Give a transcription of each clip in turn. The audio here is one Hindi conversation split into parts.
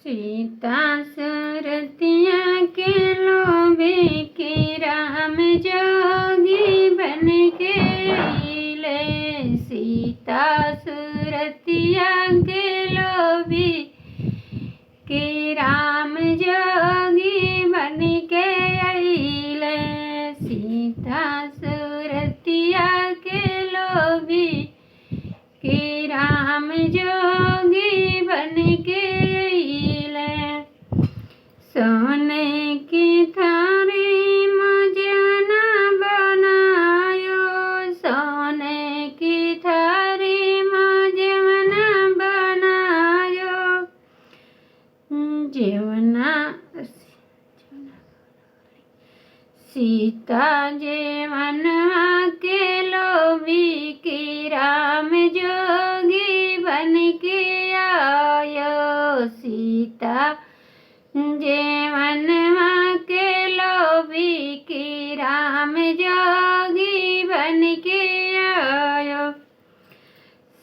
सीता सुरतिया के लोभी की राम जोगी बन के अइले। सीता सुरतिया के लोभी की राम जोगी बन के अइले। सीता सुरतिया के लोभी की राम जोगी बन के अइले। सोने की थारी मजना बनायो। सोने की थारी मजना बनायो। जेवना सीता जेवनवा के लोभी की राम जोगी बन के आयो। सीता जेवनवा के लोभी की राम जोगी बन के आयो।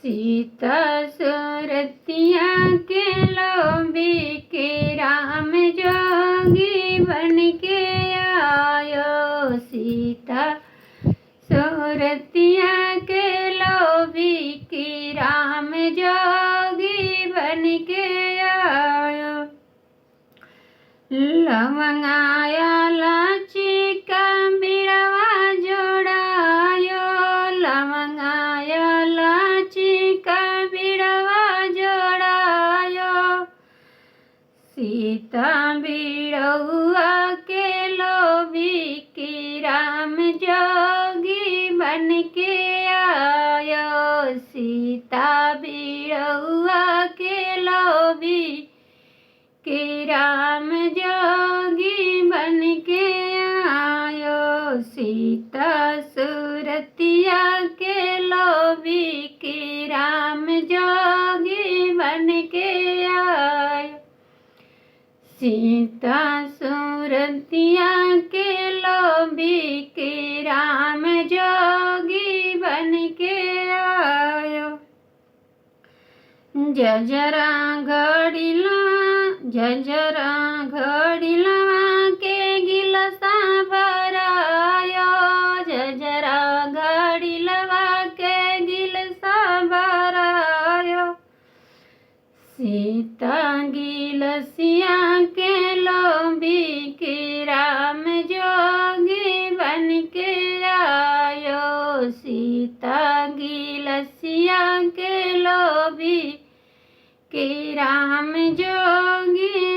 सीता सुरतिया के लोभी के राम जोगी बन के आयो। सीता सुरतिया के लोभी की राम जोगी बन के आयो। लवंगाया लाची का बिड़वा जोड़ायो। लवंगाया लाची का बिड़वा जोड़ायो। सीता बिड़ौआ के लोभी की राम जोगी बन के आयो। सीता बिड़ौआ के लोभी की राम जोगी बन के आयो। सीता सुरतिया के लोभी की राम जोगी बन के आयो। सीता सुरतिया के लोभी की राम जोगी बन के आयो। जजरा घड़िलवा के गिलसा भरायो। जजरा घड़िलवा के गिलसा भरायो। सीता गिलसिया के लोभी की राम जोगी बन के आयो। सीता गिलसिया के लोभी की राम जोगी